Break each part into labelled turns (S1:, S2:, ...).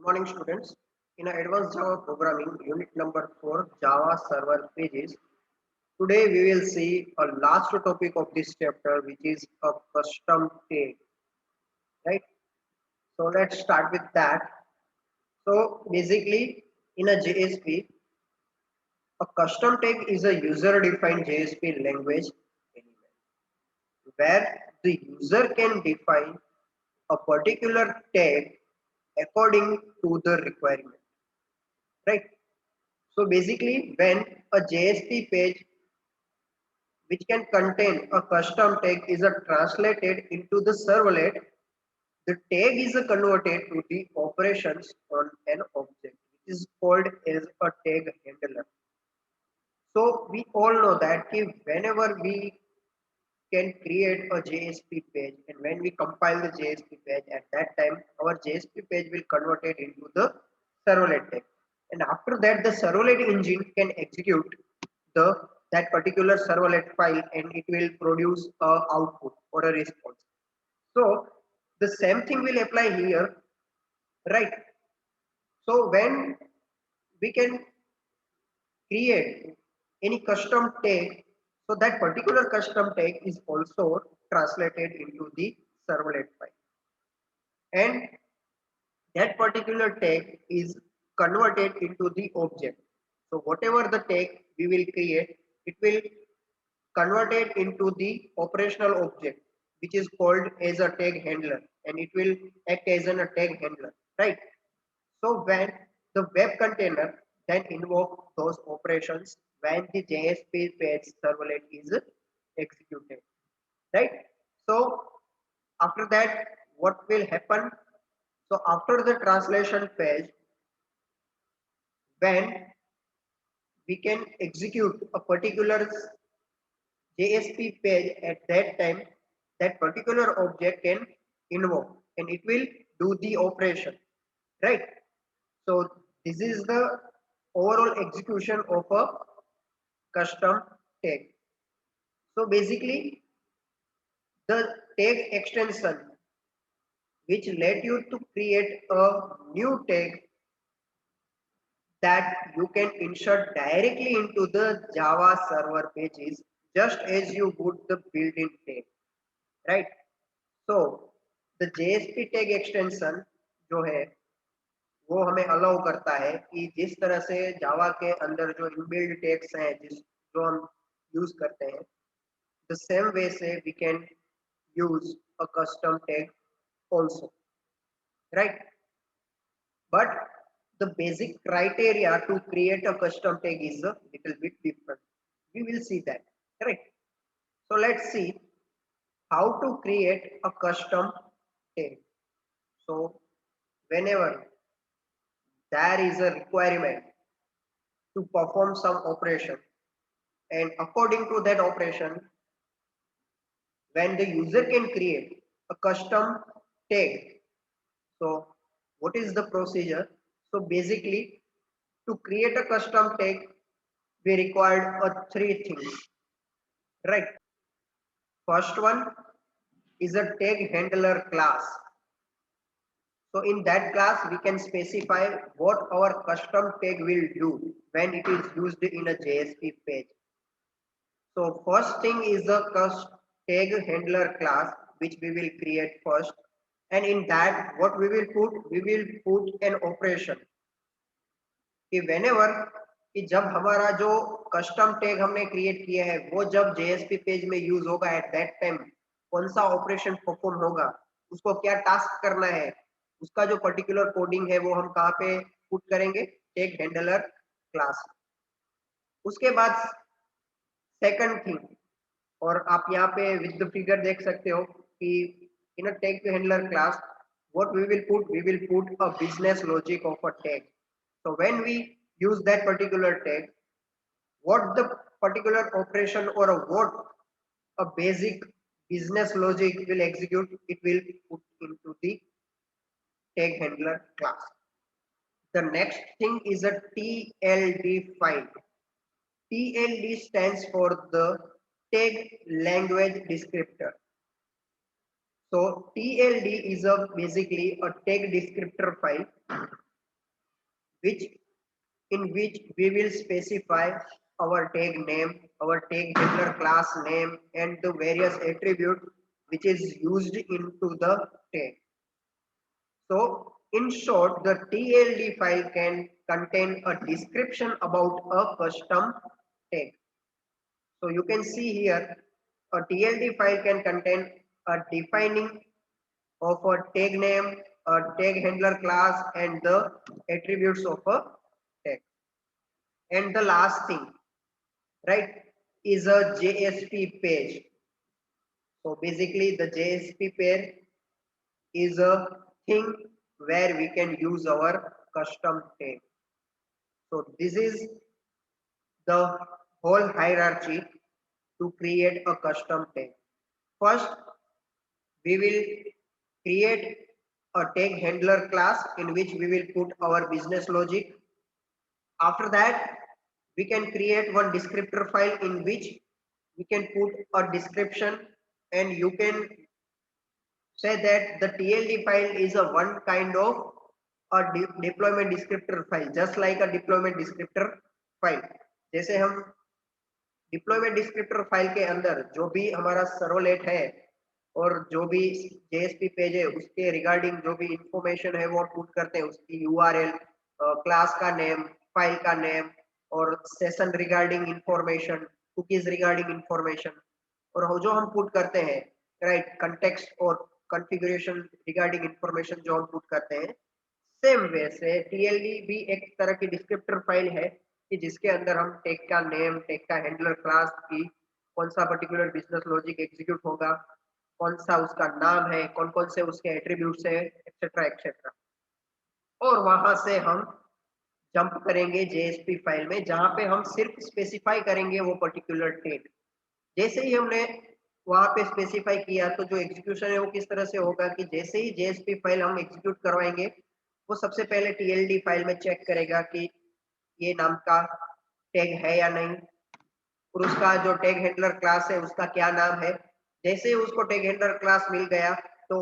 S1: Morning students. In advanced Java programming unit number 4 Java server pages, today we will see a last topic of this chapter, which is a custom tag, right? So let's start with that. So basically in a JSP, a custom tag is a user defined JSP language element where the user can define a particular tag according to the requirement, right? So basically, when a JSP page which can contain a custom tag is translated into the servlet, the tag is converted to the operations on an object, which is called as a tag handler. So we all know that whenever we can create a JSP page and when we compile the JSP page, at that time our JSP page will convert it into the servlet tag, and after that the servlet engine can execute the that particular servlet file and it will produce a output or a response. So the same thing will apply here, right? So when we can create any custom tag, so that particular custom tag is also translated into the servlet file, and that particular tag is converted into the object. So whatever the tag we will create, it will convert it into the operational object, which is called as a tag handler, and it will act as a tag handler, right? So when the web container then invoke those operations when the JSP page servlet is executed, right? So after that, what will happen? So after the translation page, when we can execute a particular JSP page, at that time, that particular object can invoke and it will do the operation, right? So this is the overall execution of a custom tag. So basically, the tag extension which let you to create a new tag that you can insert directly into the Java server pages just as you would the built-in tag, right? So the JSP tag extension जो है वो हमें allow करता है कि जिस तरह से जावा के अंदर जो इनबिल्ड टैग्स हैं जो हम यूज करते हैं, द सेम वे से we can use a custom tag also, right? But the basic criteria to create a custom tag is a little bit different. We will see that, correct? So let's see how to create a custom tag. So whenever there is a requirement to perform some operation, and according to that operation, when the user can create a custom tag, so what is the procedure? So basically, to create a custom tag, we required three things, right? First one is a tag handler class. So in that class, we can specify what our custom tag will do when it is used in a JSP page. So first thing is the tag handler class, which we will create first. And in that, what we will put an operation. कि whenever कि जब हमारा जो custom tag हमने create किया है वो जब JSP पेज में यूज होगा एट दैट टाइम कौन सा ऑपरेशन परफॉर्म होगा, उसको क्या टास्क करना है, उसका जो पर्टिकुलर कोडिंग है वो हम कहाँ पे पुट करेंगे, टैग हैंडलर क्लास। उसके बाद सेकंड थिंग, और आप यहाँ पे विद द फिगर देख सकते हो कि in a tag handler class what we will put a business logic of a tag. So when we use that particular tag, what the particular operation or what a basic business logic will execute, it will put into the tag handler class. The next thing is a TLD file. TLD stands for the tag language descriptor. So TLD is basically a tag descriptor file which in which we will specify our tag name, our tag handler class name, and the various attribute which is used into the tag. So in short, the TLD file can contain a description about a custom tag. So you can see here a TLD file can contain a defining of a tag name, a tag handler class, and the attributes of a tag. And the last thing, right, is a JSP page. So basically the JSP page is a thing where we can use our custom tag. So this is the whole hierarchy to create a custom tag. First, we will create a tag handler class in which we will put our business logic. After that, we can create one descriptor file in which we can put a description, and you can say that the TLD file is a one kind of a deployment descriptor file, just like a deployment descriptor file. जैसे हम deployment descriptor file के अंदर जो भी हमारा servlet है और जो भी जेएसपी पेज है उसके रिगार्डिंग जो भी इंफॉर्मेशन है वो पुट करते हैं, उसकी यूआरएल, क्लास का नेम, फाइल का नेम, और session regarding information, cookies regarding information, और जो हम पुट करते हैं, राइट, कंटेक्स्ट और कॉन्फ़िगरेशन रिगार्डिंग इंफॉर्मेशन जो हम पुट करते हैं, सेम वे से टीएलडी भी एक तरह की डिस्क्रिप्टर फाइल है कि जिसके अंदर हम टेक का नेम, टेक का हैंडलर क्लास की कौन सा पर्टिकुलर बिजनेस लॉजिक एग्जीक्यूट होगा, कौन सा उसका नाम है, कौन कौन से उसके एट्रीब्यूट्स है, एक्सेट्रा एक्सेट्रा। और वहां से हम जंप करेंगे जेएसपी फाइल में जहां पे हम सिर्फ स्पेसिफाई करेंगे वो पर्टिकुलर टेक। जैसे ही हमने वहां पे स्पेसिफाई किया तो जो एग्जीक्यूशन है वो किस तरह से होगा कि जैसे ही जेएसपी फाइल हम एग्जीक्यूट करवाएंगे वो सबसे पहले टीएलडी फाइल में चेक करेगा कि ये नाम का टैग है या नहीं, और उसका जो टैग हैंडलर क्लास है उसका क्या नाम है। जैसे ही उसको टैग हैंडलर क्लास मिल गया तो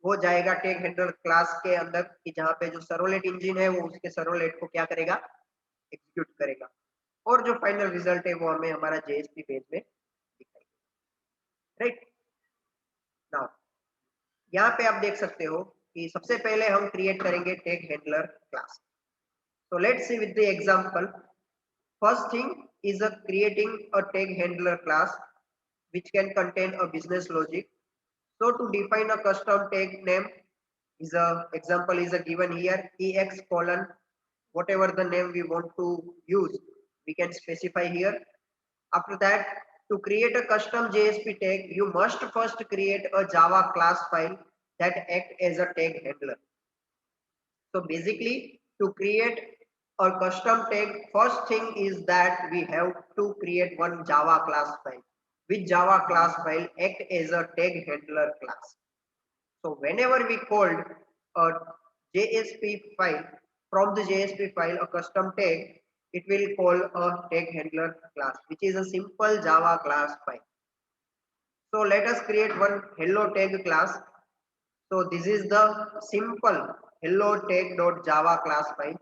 S1: वो जाएगा टैग हैंडलर क्लास के अंदर कि जहाँ पे जो सर्वलेट इंजन है वो उसके सर्वलेट को क्या करेगा, एग्जीक्यूट करेगा, और जो फाइनल रिजल्ट है वो हमें हमारा जेएसपी पेज में दिखाएगा। राइट, नाउ यहाँ पे आप देख सकते हो कि सबसे पहले हम क्रिएट करेंगे tag handler class. So let's see with the example. First thing is a creating a tag handler class which can contain a business logic. So to define a custom tag name is a example is a given here, ex colon whatever the name we want to use we can specify here. After that, to create a custom JSP tag you must first create a Java class file that act as a tag handler. So basically, to create a custom tag, first thing is that we have to create one Java class file. Which Java class file act as a tag handler class. So whenever we called a JSP file, from the JSP file a custom tag, it will call a tag handler class, which is a simple Java class file. So let us create one hello tag class. So this is the simple hello tag.java class file,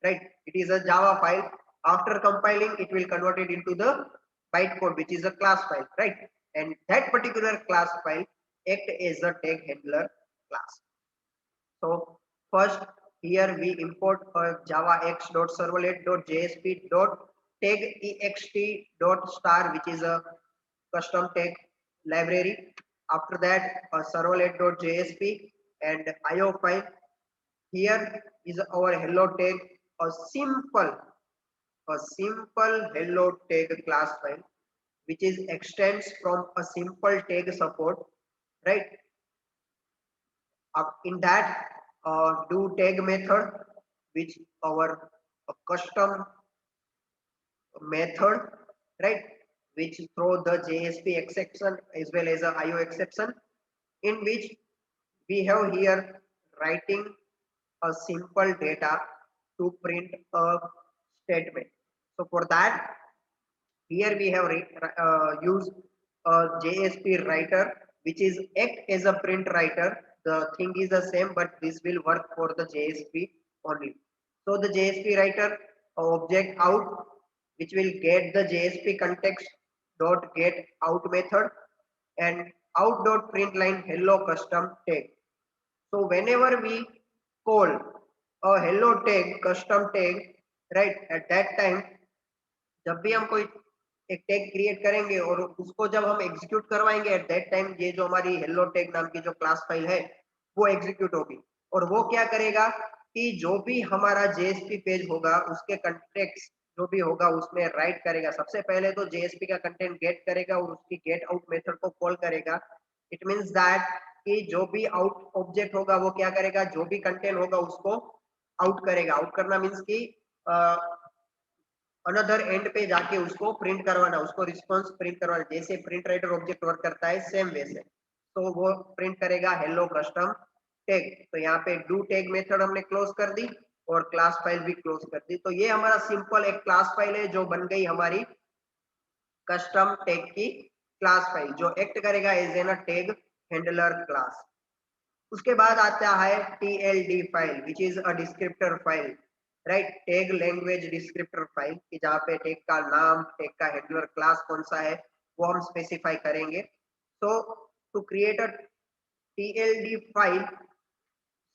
S1: right? It is a Java file. After compiling, it will convert it into the bytecode, which is a class file, right? And that particular class file act as a tag handler class. So first here we import a java x.servlet.jsp.tagext.star, which is a custom tag library. After that, a servlet.jsp and IO file. Here is our hello tag, a simple hello tag class file, which is extends from a simple tag support, right? In that, do tag method, which our custom method, right, which throw the JSP exception as well as a IO exception, in which we have here writing a simple data to print a statement. So for that, here we have used a JSP writer, which is act as a print writer. The thing is the same, but this will work for the JSP only. So the JSP writer object out, which will get the JSP context dot get out method, and out dot print line hello custom tag. So whenever we call a hello tag custom tag, right, at that time जब भी हम कोई एक tag create करेंगे और उसको जब हम एग्जीक्यूट करवाएंगे एट दैट टाइम ये जो हमारी हेलो टैग नाम की जो क्लास फाइल है वो एग्जीक्यूट होगी और वो क्या करेगा कि जो भी हमारा जेएसपी पेज होगा उसके कंटेक्ट जो भी होगा उसमें राइट करेगा। सबसे पहले तो जेएसपी का कंटेंट गेट करेगा और उसकी गेट आउट मेथड को कॉल करेगा। इट मींस दैट कि जो भी आउट ऑब्जेक्ट होगा वो क्या करेगा, जो भी कंटेंट होगा उसको आउट करेगा। आउट करना मीन्स की अनदर एंड पे जाके उसको प्रिंट करवाना, उसको रिस्पॉन्स प्रिंट करवाना, जैसे प्रिंट राइटर ऑब्जेक्ट वर्क करता है सेम वैसे। तो वो प्रिंट करेगा हेलो कस्टम टैग। तो यहाँ पे डू टैग मेथड हमने क्लोज कर दी और क्लास फाइल भी क्लोज कर दी। तो ये हमारा सिंपल एक क्लास फाइल है जो बन गई हमारी कस्टम टैग की क्लास फाइल, जो एक्ट करेगा as an tag handler class. उसके बाद आता है TLD file which is a descriptor file, right, tag language descriptor file की जहाँ पे टैग का नाम, टैग का हैंडलर क्लास कौन सा है वो हम स्पेसिफाई करेंगे। So to create a TLD file,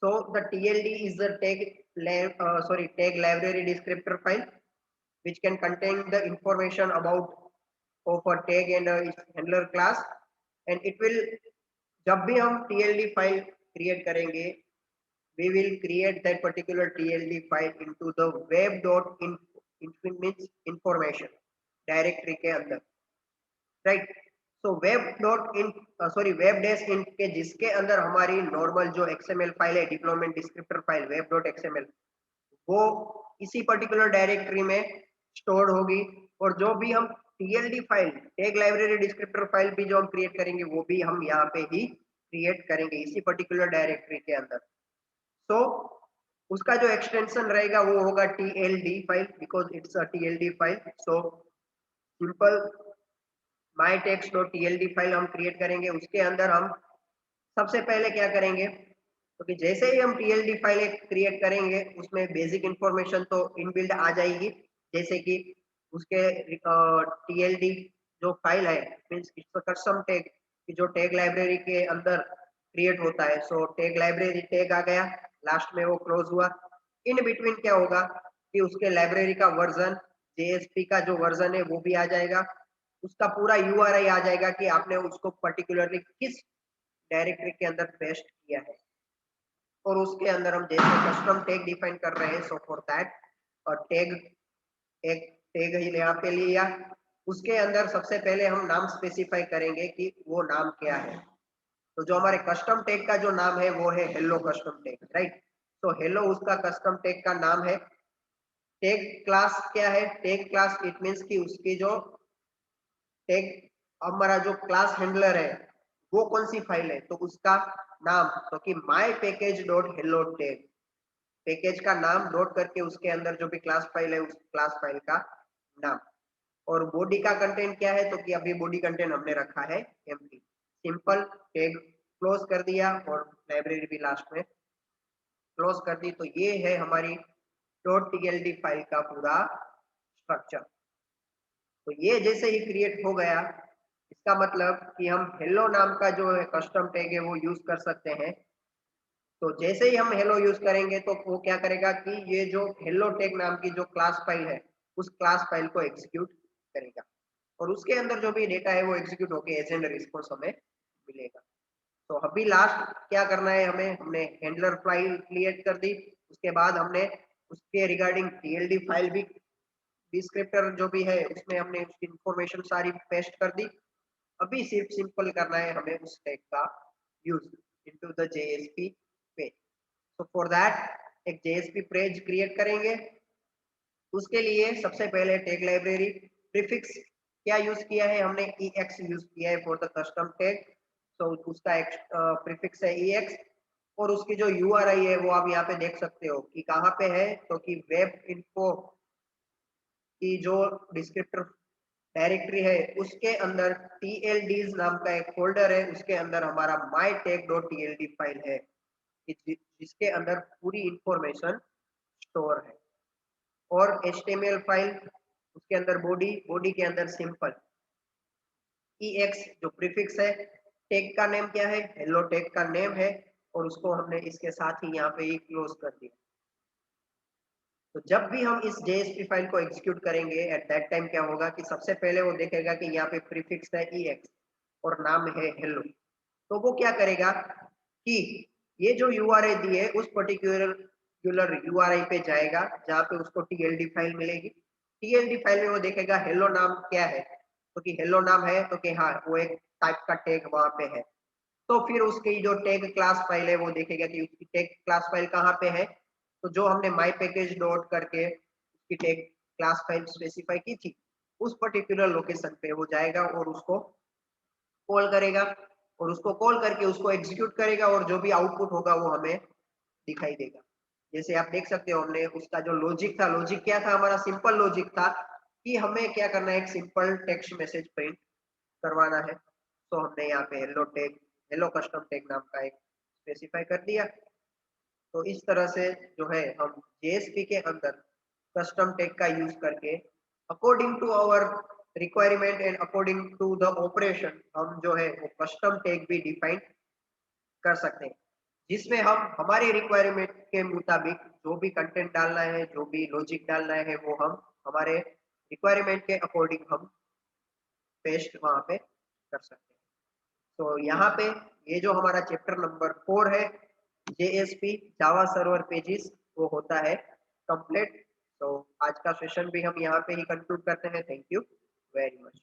S1: so the TLD is the tag library descriptor file which can contain the information about of a tag and a handler class, and it will, जब भी हम TLD file create करेंगे we will create that particular TLD file into the web.infinite information directory के अंदर, right. So web dash in के जिसके अंदर हमारी नॉर्मल जो XML फाइल है डिप्लॉयमेंट डिस्क्रिप्टर फाइल web.xml वो इसी पर्टिकुलर डायरेक्टरी में स्टोर्ड होगी। और जो भी हम TLD file tag library descriptor file भी जो हम क्रिएट करेंगे वो भी हम यहाँ पे ही क्रिएट करेंगे इसी पर्टिकुलर डायरेक्टरी के अंदर। तो उसका जो एक्सटेंशन रहेगा वो होगा TLD file because it's a TLD file. So simple mytext.tld file हम क्रिएट करेंगे। उसके अंदर हम सबसे पहले क्या करेंगे, क्योंकि तो जैसे ही हम TLD फाइल एक क्रिएट करेंगे उसमें बेसिक इंफॉर्मेशन तो इनबिल्ड आ जाएगी, जैसे कि उसके TLD जो फाइल है मीन्स कस्टम टैग की जो टैग लाइब्रेरी के अंदर क्रिएट होता है। सो टैग लाइब्रेरी टैग आ गया, लास्ट में वो क्लोज हुआ। इन बिटवीन क्या होगा कि उसके लाइब्रेरी का वर्जन, JSP का जो वर्जन है वो भी आ जाएगा, उसका पूरा URI आ जाएगा कि आपने उसको पर्टिकुलरली किस डायरेक्टरी के अंदर पेस्ट किया है। और उसके अंदर हम जैसे कस्टम टैग डिफाइन कर रहे हैं, सो फॉर दैट और टैग एक टैग ही यहाँ पे लिया, उसके अंदर सबसे पहले हम नाम स्पेसिफाई करेंगे कि वो नाम क्या है। तो जो हमारे कस्टम टैग का जो नाम है वो है हेलो कस्टम टैग, राइट। तो हेलो उसका कस्टम टैग का नाम है। टैग क्लास क्या है, टैग क्लास इट मींस कि उसकी जो टैग हमारा जो क्लास हैंडलर है वो कौन सी फाइल है, तो उसका नाम, तो कि my package dot hello tag, package का नाम नोट करके उसके अंदर जो भी क्लास फाइल है उस क्लास फाइल का नाम। और बॉडी का कंटेंट क्या है, तो कि अभी बॉडी कंटेंट हमने रखा है एम्प्टी। सिंपल टैग क्लोज कर दिया और लाइब्रेरी भी लास्ट में क्लोज कर दी। तो ये है हमारी .tld फाइल का पूरा स्ट्रक्चर। तो ये जैसे ही क्रिएट हो गया इसका मतलब कि हम हेलो नाम का जो है कस्टम टैग है वो यूज कर सकते हैं। तो जैसे ही हम हेलो यूज करेंगे तो वो क्या करेगा कि ये जो हेलो टैग नाम की जो क्लास फाइल है उस क्लास फाइल को एग्जीक्यूट करेगा और उसके अंदर जो भी डेटा है वो एग्जीक्यूट होकर एज एंड रिस्पॉन्स हमें मिलेगा। तो अभी लास्ट क्या करना है हमें, हमने हैंडलर फाइल क्रिएट कर दी, उसके बाद हमने उसके रिगार्डिंग TLD फाइल भी डिस्क्रिप्टर जो भी है उसमें हमने उसकी इंफॉर्मेशन सारी पेस्ट कर दी। अभी सिर्फ सिंपल करना है हमें उस टैग का use into the JSP page. तो फॉर दैट एक JSP पेज क्रिएट करेंगे। उसके लिए सबसे पहले टैग लाइब्रेरी प्रीफिक्स क्या यूज किया है, हमने EX यूज किया है फॉर द कस्टम टैग। तो उसका एक प्रीफिक्स है EX और उसकी जो URI है वो आप यहाँ पे देख सकते हो कि कहाँ पे है, तो कि वेब इन्फो की जो डिस्क्रिप्टर डायरेक्टरी है उसके अंदर TLDs नाम का एक फोल्डर है, उसके अंदर हमारा mytag.tld फाइल है जिसके अंदर पूरी इंफॉर्मेशन स्टोर है। और HTML फाइल, उसके अंदर बॉडी के अंदर सिंपल EX जो प्रीफिक्स है, टैग का नेम क्या है, हेलो टैग का नेम है, और उसको हमने इसके साथ ही यहाँ पे ही क्लोज कर दिया। तो जब भी हम इस JSP फाइल को एग्जीक्यूट करेंगे एट दैट टाइम क्या होगा कि सबसे पहले वो देखेगा कि यहाँ पे प्रीफिक्स है EX और नाम है हेलो। तो वो क्या करेगा कि ये जो URI दी है उस पर्टिकुलर URI पे जाएगा जहाँ पे उसको TLD फाइल मिलेगी। TLD फाइल में वो देखेगा हेलो नाम क्या है, तो कि हेलो नाम है तो कि हाँ वो एक टाइप का टैग वहां पे है। तो फिर उसकी जो टैग क्लास फाइल है वो देखेगा कि उसकी टैग क्लास फाइल कहाँ पे है, तो जो हमने माई पैकेज डॉट करके उसकी टैग क्लास फाइल स्पेसिफाई की थी उस पर्टिकुलर लोकेशन पे वो जाएगा और उसको कॉल करेगा, और उसको कॉल करके उसको एग्जीक्यूट करेगा, और जो भी आउटपुट होगा वो हमें दिखाई देगा। जैसे आप देख सकते हो हमने उसका जो लॉजिक था, लॉजिक क्या था, हमारा सिंपल लॉजिक था कि हमें क्या करना है, एक सिंपल टेक्स्ट मैसेज प्रिंट करवाना है। तो हमने यहाँ पे हेलो कस्टम टैग नाम का एक स्पेसिफाई कर दिया। तो इस तरह से जो है हम JSP के अंदर कस्टम टैग का यूज करके according to our requirement and according to the operation हम जो है वो कस्टम टैग भी डिफाइन कर सकते हैं, जिसमें हम हमारी रिक्वायरमेंट के मुताबिक जो भी कंटेंट डालना है, जो भी लॉजिक डालना है, वो हम हमारे रिक्वायरमेंट के अकॉर्डिंग हम पेस्ट वहां पे कर सकते हैं। तो यहाँ पे ये जो हमारा चैप्टर नंबर 4 है JSP जावा सर्वर पेजेस वो होता है कंप्लीट। तो आज का सेशन भी हम यहाँ पे ही कंक्लूड करते हैं। Thank you very much.